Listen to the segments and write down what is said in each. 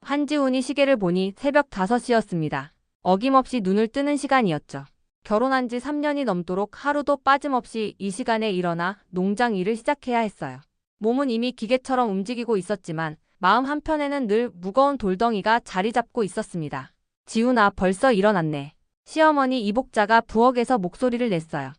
한지훈이 시계를 보니 새벽 5시였습니다. 어김없이 눈을 뜨는 시간이었죠. 결혼한 지 3년이 넘도록 하루도 빠짐없이 이 시간에 일어나 농장 일을 시작해야 했어요. 몸은 이미 기계처럼 움직이고 있었지만 마음 한편에는 늘 무거운 돌덩이가 자리 잡고 있었습니다. 지훈아, 벌써 일어났네. 시어머니 이복자가 부엌에서 목소리를 냈어요.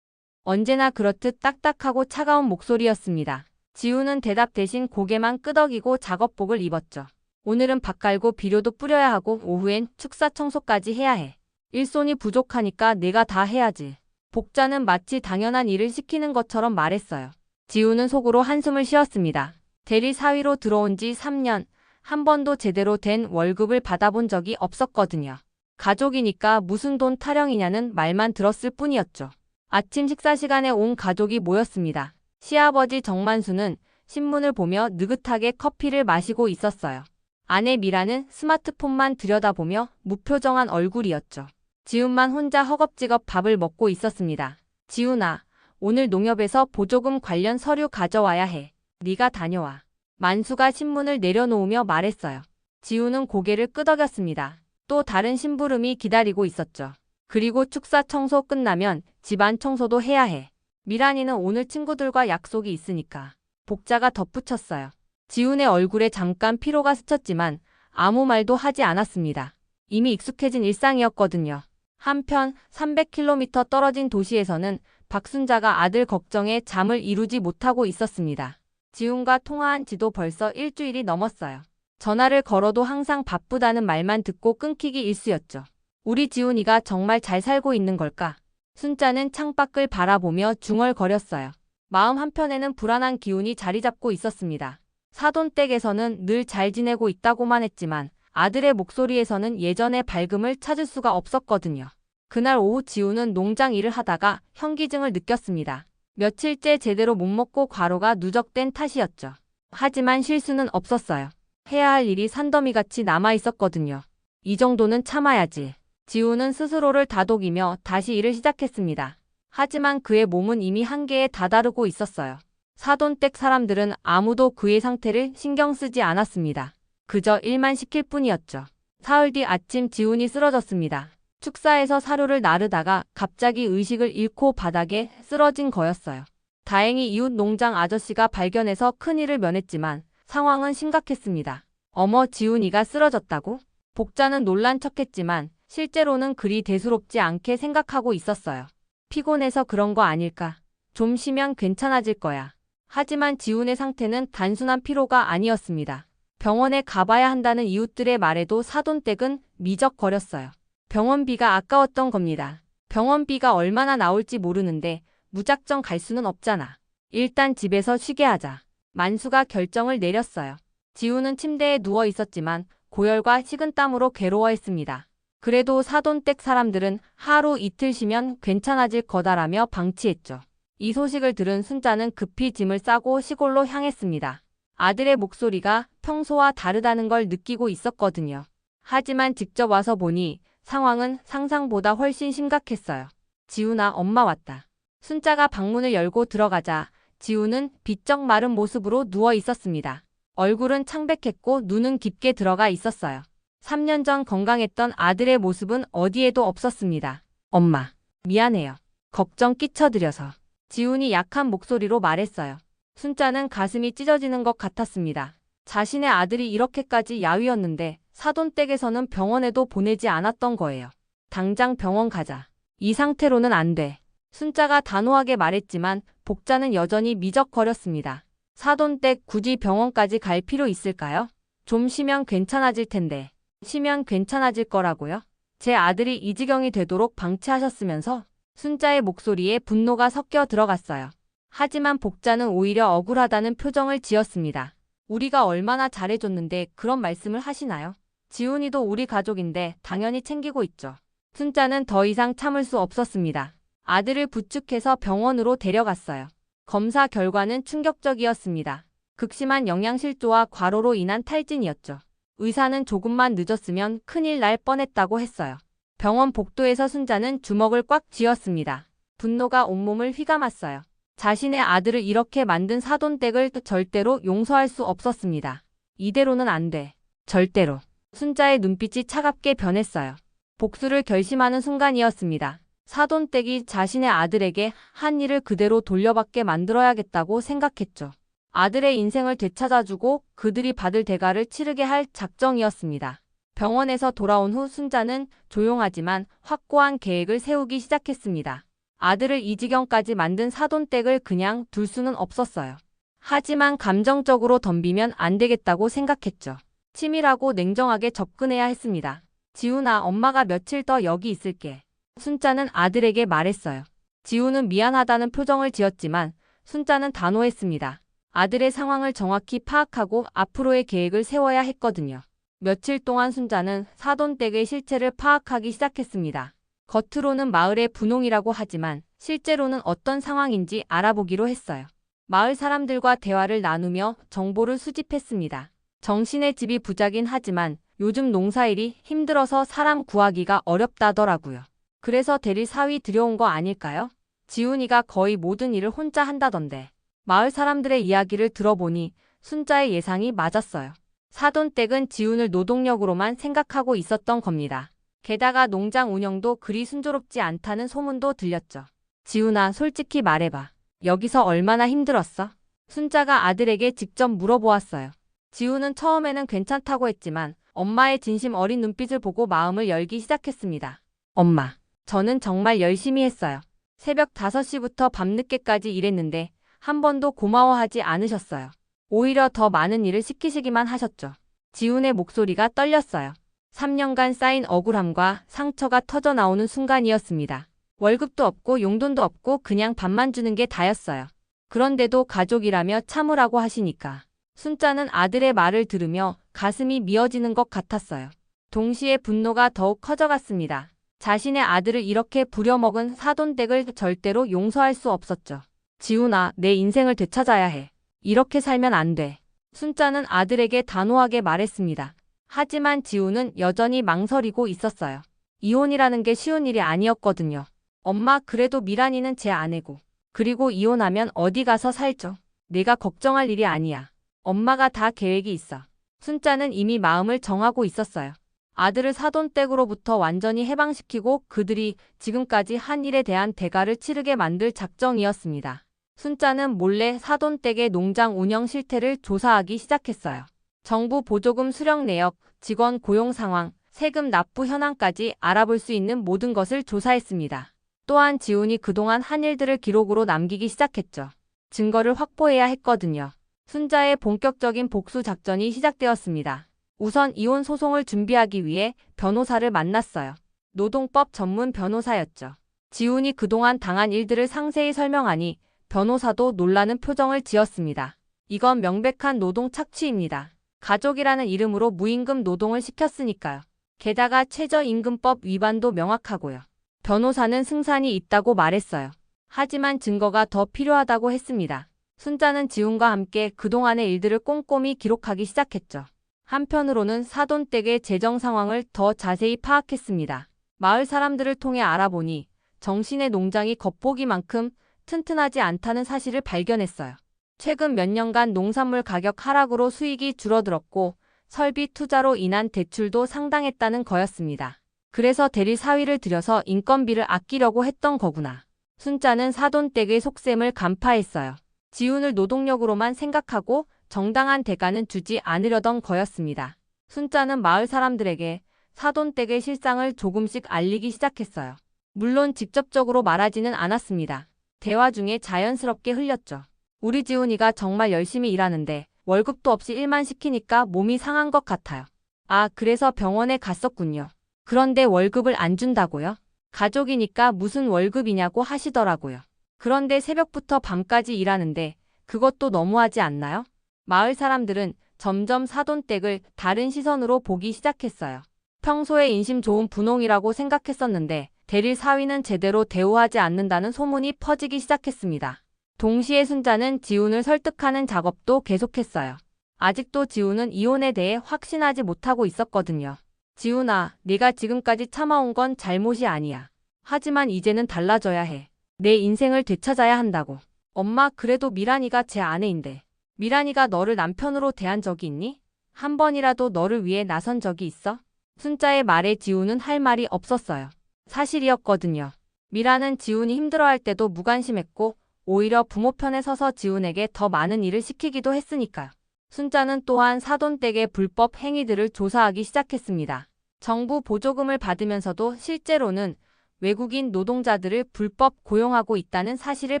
언제나 그렇듯 딱딱하고 차가운 목소리였습니다. 지훈은 대답 대신 고개만 끄덕이고 작업복을 입었죠. 오늘은 밥 갈고 비료도 뿌려야 하고 오후엔 축사 청소까지 해야 해. 일손이 부족하니까 내가 다 해야지. 복자는 마치 당연한 일을 시키는 것처럼 말했어요. 지훈은 속으로 한숨을 쉬었습니다. 대리 사위로 들어온 지 3년, 한 번도 제대로 된 월급을 받아본 적이 없었거든요. 가족이니까 무슨 돈 타령이냐는 말만 들었을 뿐이었죠. 아침 식사 시간에 온 가족이 모였습니다. 시아버지 정만수는 신문을 보며 느긋하게 커피를 마시고 있었어요. 아내 미라는 스마트폰만 들여다보며 무표정한 얼굴이었죠. 지훈만 혼자 허겁지겁 밥을 먹고 있었습니다. 지훈아, 오늘 농협에서 보조금 관련 서류 가져와야 해. 네가 다녀와. 만수가 신문을 내려놓으며 말했어요. 지훈은 고개를 끄덕였습니다. 또 다른 심부름이 기다리고 있었죠. 그리고 축사 청소 끝나면 집안 청소도 해야 해. 미란이는 오늘 친구들과 약속이 있으니까. 복자가 덧붙였어요. 지훈의 얼굴에 잠깐 피로가 스쳤지만 아무 말도 하지 않았습니다. 이미 익숙해진 일상이었거든요. 한편 300km 떨어진 도시에서는 박순자가 아들 걱정에 잠을 이루지 못하고 있었습니다. 지훈과 통화한 지도 벌써 일주일이 넘었어요. 전화를 걸어도 항상 바쁘다는 말만 듣고 끊기기 일쑤였죠. 우리 지훈이가 정말 잘 살고 있는 걸까? 순자는 창밖을 바라보며 중얼거렸어요. 마음 한편에는 불안한 기운이 자리 잡고 있었습니다. 사돈댁에서는 늘 잘 지내고 있다고만 했지만 아들의 목소리에서는 예전의 밝음을 찾을 수가 없었거든요. 그날 오후 지훈은 농장 일을 하다가 현기증을 느꼈습니다. 며칠째 제대로 못 먹고 과로가 누적된 탓이었죠. 하지만 실수는 없었어요. 해야 할 일이 산더미같이 남아있었거든요. 이 정도는 참아야지. 지훈은 스스로를 다독이며 다시 일을 시작했습니다. 하지만 그의 몸은 이미 한계에 다다르고 있었어요. 사돈댁 사람들은 아무도 그의 상태를 신경 쓰지 않았습니다. 그저 일만 시킬 뿐이었죠. 사흘 뒤 아침 지훈이 쓰러졌습니다. 축사에서 사료를 나르다가 갑자기 의식을 잃고 바닥에 쓰러진 거였어요. 다행히 이웃 농장 아저씨가 발견해서 큰일을 면했지만 상황은 심각했습니다. 어머, 지훈이가 쓰러졌다고? 복자는 놀란 척했지만 실제로는 그리 대수롭지 않게 생각하고 있었어요. 피곤해서 그런 거 아닐까? 좀 쉬면 괜찮아질 거야. 하지만 지훈의 상태는 단순한 피로가 아니었습니다. 병원에 가봐야 한다는 이웃들의 말에도 사돈댁은 미적거렸어요. 병원비가 아까웠던 겁니다. 병원비가 얼마나 나올지 모르는데 무작정 갈 수는 없잖아. 일단 집에서 쉬게 하자. 만수가 결정을 내렸어요. 지훈은 침대에 누워 있었지만 고열과 식은땀으로 괴로워했습니다. 그래도 사돈댁 사람들은 하루 이틀 쉬면 괜찮아질 거다라며 방치했죠. 이 소식을 들은 순자는 급히 짐을 싸고 시골로 향했습니다. 아들의 목소리가 평소와 다르다는 걸 느끼고 있었거든요. 하지만 직접 와서 보니 상황은 상상보다 훨씬 심각했어요. 지훈아, 엄마 왔다. 순자가 방문을 열고 들어가자 지훈은 비쩍 마른 모습으로 누워 있었습니다. 얼굴은 창백했고 눈은 깊게 들어가 있었어요. 3년 전 건강했던 아들의 모습은 어디에도 없었습니다. 엄마, 미안해요. 걱정 끼쳐드려서. 지훈이 약한 목소리로 말했어요. 순자는 가슴이 찢어지는 것 같았습니다. 자신의 아들이 이렇게까지 야위었는데 사돈댁에서는 병원에도 보내지 않았던 거예요. 당장 병원 가자. 이 상태로는 안 돼. 순자가 단호하게 말했지만 복자는 여전히 미적거렸습니다. 사돈댁 굳이 병원까지 갈 필요 있을까요? 좀 쉬면 괜찮아질 텐데. 쉬면 괜찮아질 거라고요? 제 아들이 이 지경이 되도록 방치하셨으면서? 순자의 목소리에 분노가 섞여 들어갔어요. 하지만 복자는 오히려 억울하다는 표정을 지었습니다. 우리가 얼마나 잘해줬는데 그런 말씀을 하시나요? 지훈이도 우리 가족인데 당연히 챙기고 있죠. 순자는 더 이상 참을 수 없었습니다. 아들을 부축해서 병원으로 데려갔어요. 검사 결과는 충격적이었습니다. 극심한 영양실조와 과로로 인한 탈진이었죠. 의사는 조금만 늦었으면 큰일 날 뻔했다고 했어요. 병원 복도에서 순자는 주먹을 꽉 쥐었습니다. 분노가 온몸을 휘감았어요. 자신의 아들을 이렇게 만든 사돈댁을 절대로 용서할 수 없었습니다. 이대로는 안 돼. 절대로. 순자의 눈빛이 차갑게 변했어요. 복수를 결심하는 순간이었습니다. 사돈댁이 자신의 아들에게 한 일을 그대로 돌려받게 만들어야겠다고 생각했죠. 아들의 인생을 되찾아주고 그들이 받을 대가를 치르게 할 작정이었습니다. 병원에서 돌아온 후 순자는 조용하지만 확고한 계획을 세우기 시작했습니다. 아들을 이 지경까지 만든 사돈댁을 그냥 둘 수는 없었어요. 하지만 감정적으로 덤비면 안 되겠다고 생각했죠. 치밀하고 냉정하게 접근해야 했습니다. 지훈아, 엄마가 며칠 더 여기 있을게. 순자는 아들에게 말했어요. 지훈은 미안하다는 표정을 지었지만 순자는 단호했습니다. 아들의 상황을 정확히 파악하고 앞으로의 계획을 세워야 했거든요. 며칠 동안 순자는 사돈댁의 실체를 파악하기 시작했습니다. 겉으로는 마을의 분홍이라고 하지만 실제로는 어떤 상황인지 알아보기로 했어요. 마을 사람들과 대화를 나누며 정보를 수집했습니다. 정신의 집이 부자긴 하지만 요즘 농사일이 힘들어서 사람 구하기가 어렵다더라고요. 그래서 대리 사위 들여온 거 아닐까요? 지훈이가 거의 모든 일을 혼자 한다던데. 마을 사람들의 이야기를 들어보니 순자의 예상이 맞았어요. 사돈댁은 지훈을 노동력으로만 생각하고 있었던 겁니다. 게다가 농장 운영도 그리 순조롭지 않다는 소문도 들렸죠. 지훈아, 솔직히 말해봐. 여기서 얼마나 힘들었어? 순자가 아들에게 직접 물어보았어요. 지훈은 처음에는 괜찮다고 했지만 엄마의 진심 어린 눈빛을 보고 마음을 열기 시작했습니다. 엄마, 저는 정말 열심히 했어요. 새벽 5시부터 밤늦게까지 일했는데 한 번도 고마워하지 않으셨어요. 오히려 더 많은 일을 시키시기만 하셨죠. 지훈의 목소리가 떨렸어요. 3년간 쌓인 억울함과 상처가 터져 나오는 순간이었습니다. 월급도 없고 용돈도 없고 그냥 밥만 주는 게 다였어요. 그런데도 가족이라며 참으라고 하시니까. 순자는 아들의 말을 들으며 가슴이 미어지는 것 같았어요. 동시에 분노가 더욱 커져갔습니다. 자신의 아들을 이렇게 부려먹은 사돈댁을 절대로 용서할 수 없었죠. 지훈아, 내 인생을 되찾아야 해. 이렇게 살면 안 돼. 순자는 아들에게 단호하게 말했습니다. 하지만 지훈은 여전히 망설이고 있었어요. 이혼이라는 게 쉬운 일이 아니었거든요. 엄마, 그래도 미란이는 제 아내고. 그리고 이혼하면 어디 가서 살죠? 내가 걱정할 일이 아니야. 엄마가 다 계획이 있어. 순자는 이미 마음을 정하고 있었어요. 아들을 사돈댁으로부터 완전히 해방시키고 그들이 지금까지 한 일에 대한 대가를 치르게 만들 작정이었습니다. 순자는 몰래 사돈댁의 농장 운영 실태를 조사하기 시작했어요. 정부 보조금 수령 내역, 직원 고용 상황, 세금 납부 현황까지 알아볼 수 있는 모든 것을 조사했습니다. 또한 지훈이 그동안 한 일들을 기록으로 남기기 시작했죠. 증거를 확보해야 했거든요. 순자의 본격적인 복수 작전이 시작되었습니다. 우선 이혼 소송을 준비하기 위해 변호사를 만났어요. 노동법 전문 변호사였죠. 지훈이 그동안 당한 일들을 상세히 설명하니 변호사도 놀라는 표정을 지었습니다. 이건 명백한 노동 착취입니다. 가족이라는 이름으로 무임금 노동을 시켰으니까요. 게다가 최저임금법 위반도 명확하고요. 변호사는 승산이 있다고 말했어요. 하지만 증거가 더 필요하다고 했습니다. 순자는 지훈과 함께 그동안의 일들을 꼼꼼히 기록하기 시작했죠. 한편으로는 사돈댁의 재정 상황을 더 자세히 파악했습니다. 마을 사람들을 통해 알아보니 정신의 농장이 겉보기만큼 튼튼하지 않다는 사실을 발견했어요. 최근 몇 년간 농산물 가격 하락으로 수익이 줄어들었고 설비 투자로 인한 대출도 상당했다는 거였습니다. 그래서 대리 사위를 들여서 인건비를 아끼려고 했던 거구나. 순자는 사돈댁의 속셈을 간파했어요. 지훈을 노동력으로만 생각하고 정당한 대가는 주지 않으려던 거였습니다. 순자는 마을 사람들에게 사돈댁의 실상을 조금씩 알리기 시작했어요. 물론 직접적으로 말하지는 않았습니다. 대화 중에 자연스럽게 흘렸죠. 우리 지훈이가 정말 열심히 일하는데 월급도 없이 일만 시키니까 몸이 상한 것 같아요. 아, 그래서 병원에 갔었군요. 그런데 월급을 안 준다고요? 가족이니까 무슨 월급이냐고 하시더라고요. 그런데 새벽부터 밤까지 일하는데 그것도 너무하지 않나요? 마을 사람들은 점점 사돈댁을 다른 시선으로 보기 시작했어요. 평소에 인심 좋은 분홍이라고 생각했었는데 대릴 사위는 제대로 대우하지 않는다는 소문이 퍼지기 시작했습니다. 동시에 순자는 지훈을 설득하는 작업도 계속했어요. 아직도 지훈은 이혼에 대해 확신하지 못하고 있었거든요. 지훈아, 네가 지금까지 참아온 건 잘못이 아니야. 하지만 이제는 달라져야 해. 내 인생을 되찾아야 한다고. 엄마, 그래도 미란이가 제 아내인데. 미란이가 너를 남편으로 대한 적이 있니? 한 번이라도 너를 위해 나선 적이 있어? 순자의 말에 지우는 할 말이 없었어요. 사실이었거든요. 미라는 지훈이 힘들어할 때도 무관심했고 오히려 부모 편에 서서 지훈에게 더 많은 일을 시키기도 했으니까요. 순자는 또한 사돈댁의 불법 행위들을 조사하기 시작했습니다. 정부 보조금을 받으면서도 실제로는 외국인 노동자들을 불법 고용하고 있다는 사실을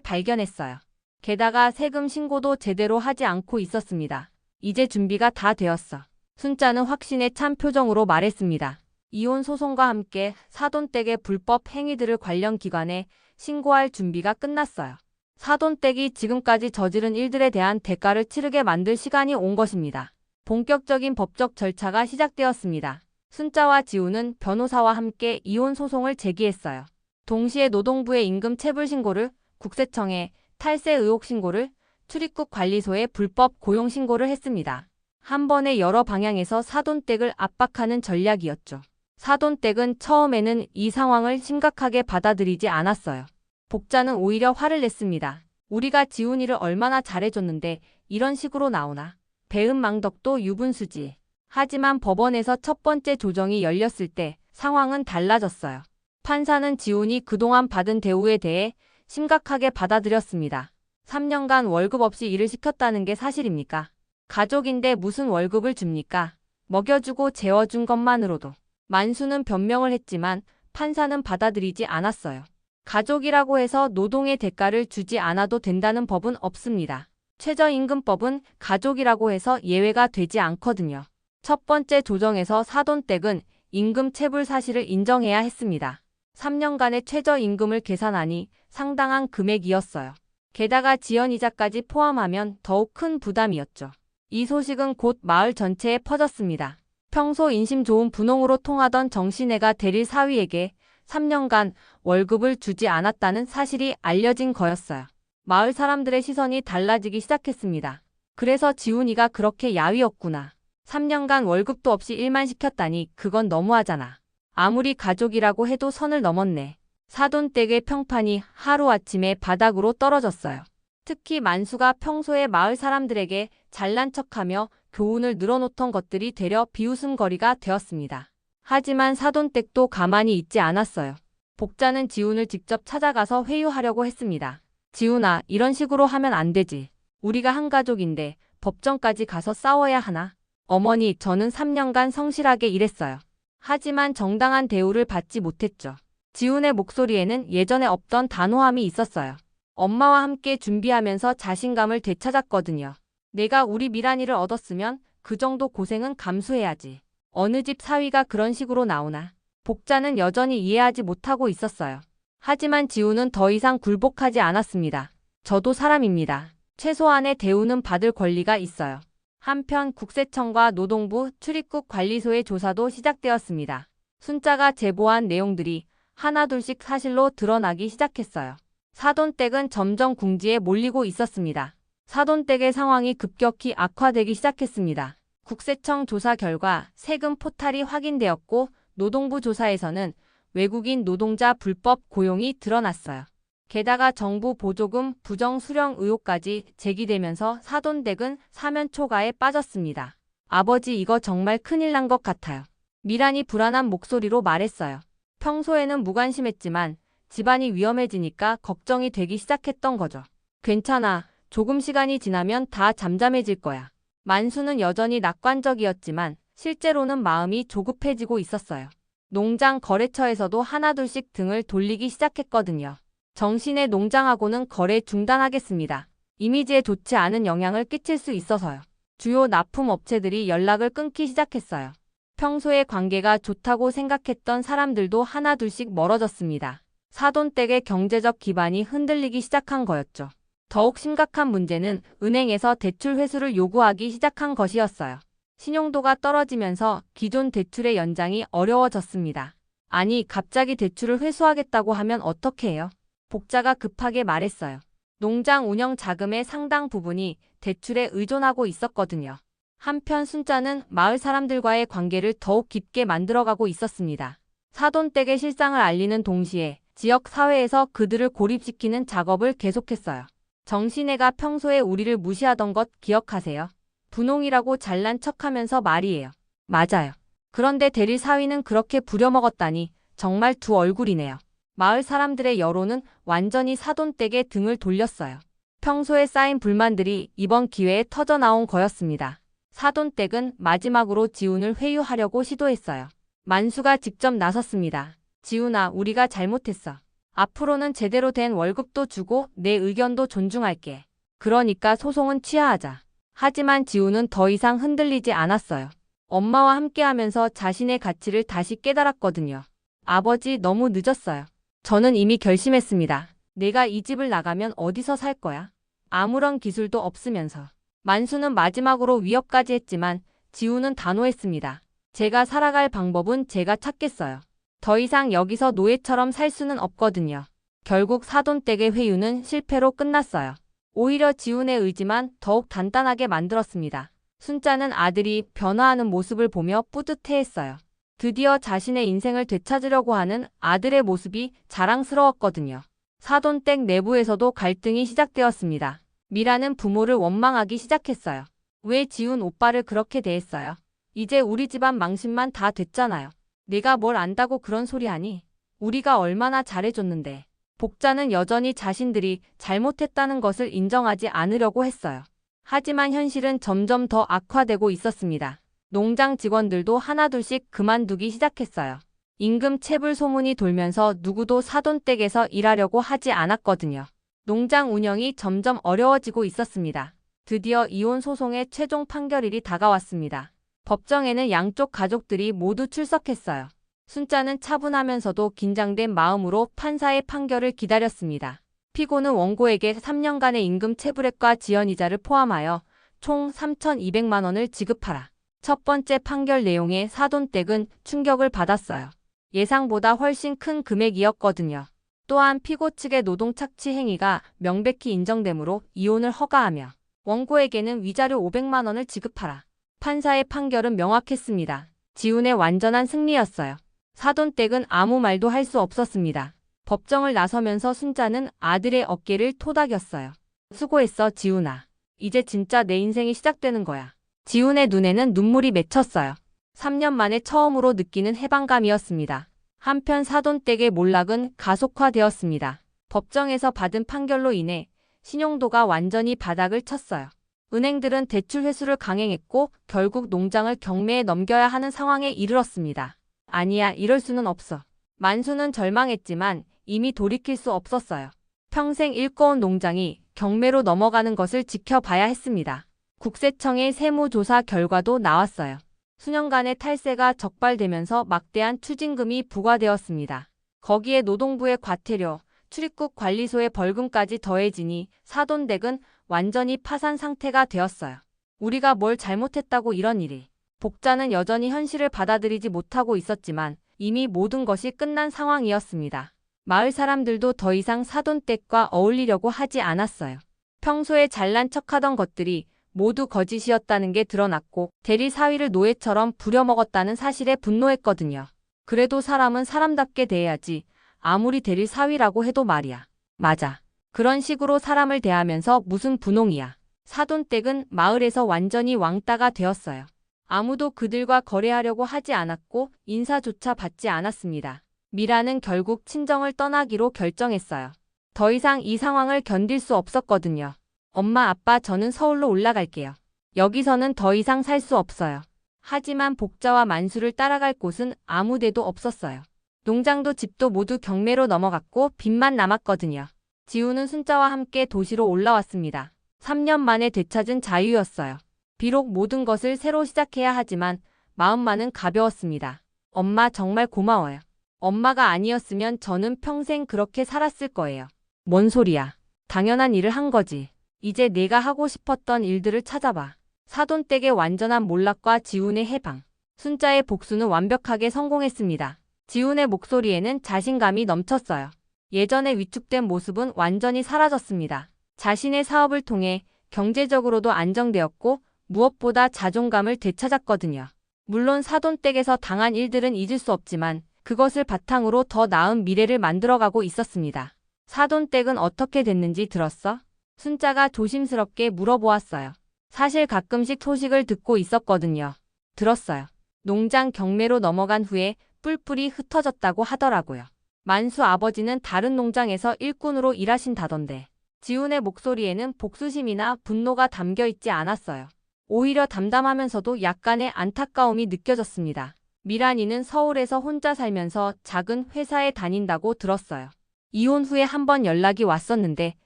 발견했어요. 게다가 세금 신고도 제대로 하지 않고 있었습니다. 이제 준비가 다 되었어. 순자는 확신에 찬 표정으로 말했습니다. 이혼 소송과 함께 사돈댁의 불법 행위들을 관련 기관에 신고할 준비가 끝났어요. 사돈댁이 지금까지 저지른 일들에 대한 대가를 치르게 만들 시간이 온 것입니다. 본격적인 법적 절차가 시작되었습니다. 순자와 지우는 변호사와 함께 이혼 소송을 제기했어요. 동시에 노동부의 임금 체불 신고를, 국세청에 탈세 의혹 신고를, 출입국 관리소에 불법 고용 신고를 했습니다. 한 번에 여러 방향에서 사돈댁을 압박하는 전략이었죠. 사돈댁은 처음에는 이 상황을 심각하게 받아들이지 않았어요. 복자는 오히려 화를 냈습니다. 우리가 지훈이를 얼마나 잘해줬는데 이런 식으로 나오나. 배은망덕도 유분수지. 하지만 법원에서 첫 번째 조정이 열렸을 때 상황은 달라졌어요. 판사는 지훈이 그동안 받은 대우에 대해 심각하게 받아들였습니다. 3년간 월급 없이 일을 시켰다는 게 사실입니까? 가족인데 무슨 월급을 줍니까? 먹여주고 재워준 것만으로도. 만수는 변명을 했지만 판사는 받아들이지 않았어요. 가족이라고 해서 노동의 대가를 주지 않아도 된다는 법은 없습니다. 최저임금법은 가족이라고 해서 예외가 되지 않거든요. 첫 번째 조정에서 사돈댁은 임금 체불 사실을 인정해야 했습니다. 3년간의 최저임금을 계산하니 상당한 금액이었어요. 게다가 지연이자까지 포함하면 더욱 큰 부담이었죠. 이 소식은 곧 마을 전체에 퍼졌습니다. 평소 인심 좋은 분홍으로 통하던 정신애가 대릴 사위에게 3년간 월급을 주지 않았다는 사실이 알려진 거였어요. 마을 사람들의 시선이 달라지기 시작했습니다. 그래서 지훈이가 그렇게 야위였구나. 3년간 월급도 없이 일만 시켰다니 그건 너무하잖아. 아무리 가족이라고 해도 선을 넘었네. 사돈댁의 평판이 하루아침에 바닥으로 떨어졌어요. 특히 만수가 평소에 마을 사람들에게 잘난 척하며 교훈을 늘어놓던 것들이 되려 비웃음거리가 되었습니다. 하지만 사돈댁도 가만히 있지 않았어요. 복자는 지훈을 직접 찾아가서 회유하려고 했습니다. 지훈아, 이런 식으로 하면 안 되지. 우리가 한 가족인데 법정까지 가서 싸워야 하나? 어머니, 저는 3년간 성실하게 일했어요. 하지만 정당한 대우를 받지 못했죠. 지훈의 목소리에는 예전에 없던 단호함이 있었어요. 엄마와 함께 준비하면서 자신감을 되찾았거든요. 내가 우리 미란이를 얻었으면 그 정도 고생은 감수해야지. 어느 집 사위가 그런 식으로 나오나. 복자는 여전히 이해하지 못하고 있었어요. 하지만 지훈은 더 이상 굴복하지 않았습니다. 저도 사람입니다. 최소한의 대우는 받을 권리가 있어요. 한편 국세청과 노동부 출입국 관리소의 조사도 시작되었습니다. 순자가 제보한 내용들이 하나둘씩 사실로 드러나기 시작했어요. 사돈댁은 점점 궁지에 몰리고 있었습니다. 사돈댁의 상황이 급격히 악화되기 시작했습니다. 국세청 조사 결과 세금 포탈이 확인되었고 노동부 조사에서는 외국인 노동자 불법 고용이 드러났어요. 게다가 정부 보조금 부정 수령 의혹까지 제기되면서 사돈댁은 사면 초가에 빠졌습니다. 아버지, 이거 정말 큰일 난 것 같아요. 미란이 불안한 목소리로 말했어요. 평소에는 무관심했지만 집안이 위험해지니까 걱정이 되기 시작했던 거죠. 괜찮아. 조금 시간이 지나면 다 잠잠해질 거야. 만수는 여전히 낙관적이었지만 실제로는 마음이 조급해지고 있었어요. 농장 거래처에서도 하나둘씩 등을 돌리기 시작했거든요. 정신의 농장하고는 거래 중단하겠습니다. 이미지에 좋지 않은 영향을 끼칠 수 있어서요. 주요 납품 업체들이 연락을 끊기 시작했어요. 평소에 관계가 좋다고 생각했던 사람들도 하나둘씩 멀어졌습니다. 사돈댁의 경제적 기반이 흔들리기 시작한 거였죠. 더욱 심각한 문제는 은행에서 대출 회수를 요구하기 시작한 것이었어요. 신용도가 떨어지면서 기존 대출의 연장이 어려워졌습니다. 아니, 갑자기 대출을 회수하겠다고 하면 어떻게 해요? 복자가 급하게 말했어요. 농장 운영 자금의 상당 부분이 대출에 의존하고 있었거든요. 한편 순자는 마을 사람들과의 관계를 더욱 깊게 만들어가고 있었습니다. 사돈댁의 실상을 알리는 동시에 지역 사회에서 그들을 고립시키는 작업을 계속했어요. 정신애가 평소에 우리를 무시하던 것 기억하세요? 분홍이라고 잘난 척하면서 말이에요. 맞아요. 그런데 대리 사위는 그렇게 부려먹었다니 정말 두 얼굴이네요. 마을 사람들의 여론은 완전히 사돈댁에 등을 돌렸어요. 평소에 쌓인 불만들이 이번 기회에 터져나온 거였습니다. 사돈댁은 마지막으로 지훈을 회유하려고 시도했어요. 만수가 직접 나섰습니다. 지훈아, 우리가 잘못했어. 앞으로는 제대로 된 월급도 주고 내 의견도 존중할게. 그러니까 소송은 취하하자. 하지만 지훈은 더 이상 흔들리지 않았어요. 엄마와 함께하면서 자신의 가치를 다시 깨달았거든요. 아버지, 너무 늦었어요. 저는 이미 결심했습니다. 내가 이 집을 나가면 어디서 살 거야? 아무런 기술도 없으면서. 만수는 마지막으로 위협까지 했지만 지훈은 단호했습니다. 제가 살아갈 방법은 제가 찾겠어요. 더 이상 여기서 노예처럼 살 수는 없거든요. 결국 사돈댁의 회유는 실패로 끝났어요. 오히려 지훈의 의지만 더욱 단단하게 만들었습니다. 순자는 아들이 변화하는 모습을 보며 뿌듯해했어요. 드디어 자신의 인생을 되찾으려고 하는 아들의 모습이 자랑스러웠거든요. 사돈댁 내부에서도 갈등이 시작되었습니다. 미라는 부모를 원망하기 시작했어요. 왜 지훈 오빠를 그렇게 대했어요? 이제 우리 집안 망신만 다 됐잖아요. 내가 뭘 안다고 그런 소리 하니? 우리가 얼마나 잘해줬는데. 복자는 여전히 자신들이 잘못했다는 것을 인정하지 않으려고 했어요. 하지만 현실은 점점 더 악화되고 있었습니다. 농장 직원들도 하나둘씩 그만두기 시작했어요. 임금 체불 소문이 돌면서 누구도 사돈댁에서 일하려고 하지 않았거든요. 농장 운영이 점점 어려워지고 있었습니다. 드디어 이혼 소송의 최종 판결일이 다가왔습니다. 법정에는 양쪽 가족들이 모두 출석했어요. 순자는 차분하면서도 긴장된 마음으로 판사의 판결을 기다렸습니다. 피고는 원고에게 3년간의 임금 체불액과 지연이자를 포함하여 총 3,200만 원을 지급하라. 첫 번째 판결 내용에 사돈댁은 충격을 받았어요. 예상보다 훨씬 큰 금액이었거든요. 또한 피고 측의 노동 착취 행위가 명백히 인정되므로 이혼을 허가하며 원고에게는 위자료 500만 원을 지급하라. 판사의 판결은 명확했습니다. 지훈의 완전한 승리였어요. 사돈댁은 아무 말도 할 수 없었습니다. 법정을 나서면서 순자는 아들의 어깨를 토닥였어요. 수고했어, 지훈아. 이제 진짜 내 인생이 시작되는 거야. 지훈의 눈에는 눈물이 맺혔어요. 3년 만에 처음으로 느끼는 해방감이었습니다. 한편 사돈댁의 몰락은 가속화되었습니다. 법정에서 받은 판결로 인해 신용도가 완전히 바닥을 쳤어요. 은행들은 대출 회수를 강행했고 결국 농장을 경매에 넘겨야 하는 상황에 이르렀습니다. 아니야, 이럴 수는 없어. 만수는 절망했지만 이미 돌이킬 수 없었어요. 평생 일궈온 농장이 경매로 넘어가는 것을 지켜봐야 했습니다. 국세청의 세무조사 결과도 나왔어요. 수년간의 탈세가 적발되면서 막대한 추징금이 부과되었습니다. 거기에 노동부의 과태료, 출입국 관리소의 벌금까지 더해지니 사돈댁은 완전히 파산 상태가 되었어요. 우리가 뭘 잘못했다고 이런 일이. 복자는 여전히 현실을 받아들이지 못하고 있었지만 이미 모든 것이 끝난 상황이었습니다. 마을 사람들도 더 이상 사돈댁과 어울리려고 하지 않았어요. 평소에 잘난 척하던 것들이 모두 거짓이었다는 게 드러났고 대리 사위를 노예처럼 부려먹었다는 사실에 분노했거든요. 그래도 사람은 사람답게 대해야지. 아무리 대리 사위라고 해도 말이야. 맞아. 그런 식으로 사람을 대하면서 무슨 분홍이야. 사돈댁은 마을에서 완전히 왕따가 되었어요. 아무도 그들과 거래하려고 하지 않았고 인사조차 받지 않았습니다. 미라는 결국 친정을 떠나기로 결정했어요. 더 이상 이 상황을 견딜 수 없었거든요. 엄마, 아빠, 저는 서울로 올라갈게요. 여기서는 더 이상 살 수 없어요. 하지만 복자와 만수를 따라갈 곳은 아무 데도 없었어요. 농장도 집도 모두 경매로 넘어갔고 빚만 남았거든요. 지훈은 순자와 함께 도시로 올라왔습니다. 3년 만에 되찾은 자유였어요. 비록 모든 것을 새로 시작해야 하지만 마음만은 가벼웠습니다. 엄마, 정말 고마워요. 엄마가 아니었으면 저는 평생 그렇게 살았을 거예요. 뭔 소리야. 당연한 일을 한 거지. 이제 내가 하고 싶었던 일들을 찾아봐. 사돈댁의 완전한 몰락과 지훈의 해방. 순자의 복수는 완벽하게 성공했습니다. 지훈의 목소리에는 자신감이 넘쳤어요. 예전의 위축된 모습은 완전히 사라졌습니다. 자신의 사업을 통해 경제적으로도 안정되었고 무엇보다 자존감을 되찾았거든요. 물론 사돈댁에서 당한 일들은 잊을 수 없지만 그것을 바탕으로 더 나은 미래를 만들어가고 있었습니다. 사돈댁은 어떻게 됐는지 들었어? 순자가 조심스럽게 물어보았어요. 사실 가끔씩 소식을 듣고 있었거든요. 들었어요. 농장 경매로 넘어간 후에 뿔뿔이 흩어졌다고 하더라고요. 만수 아버지는 다른 농장에서 일꾼으로 일하신다던데. 지훈의 목소리에는 복수심이나 분노가 담겨 있지 않았어요. 오히려 담담하면서도 약간의 안타까움이 느껴졌습니다. 미란이는 서울에서 혼자 살면서 작은 회사에 다닌다고 들었어요. 이혼 후에 한 번 연락이 왔었는데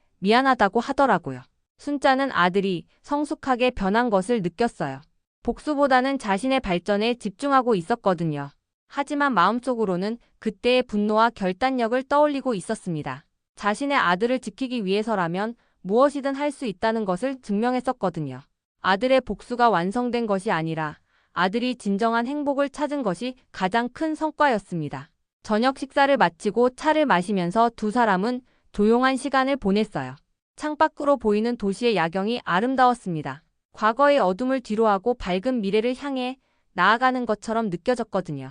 미안하다고 하더라고요. 순자는 아들이 성숙하게 변한 것을 느꼈어요. 복수보다는 자신의 발전에 집중하고 있었거든요. 하지만 마음속으로는 그때의 분노와 결단력을 떠올리고 있었습니다. 자신의 아들을 지키기 위해서라면 무엇이든 할 수 있다는 것을 증명했었거든요. 아들의 복수가 완성된 것이 아니라 아들이 진정한 행복을 찾은 것이 가장 큰 성과였습니다. 저녁 식사를 마치고 차를 마시면서 두 사람은 조용한 시간을 보냈어요. 창밖으로 보이는 도시의 야경이 아름다웠습니다. 과거의 어둠을 뒤로하고 밝은 미래를 향해 나아가는 것처럼 느껴졌거든요.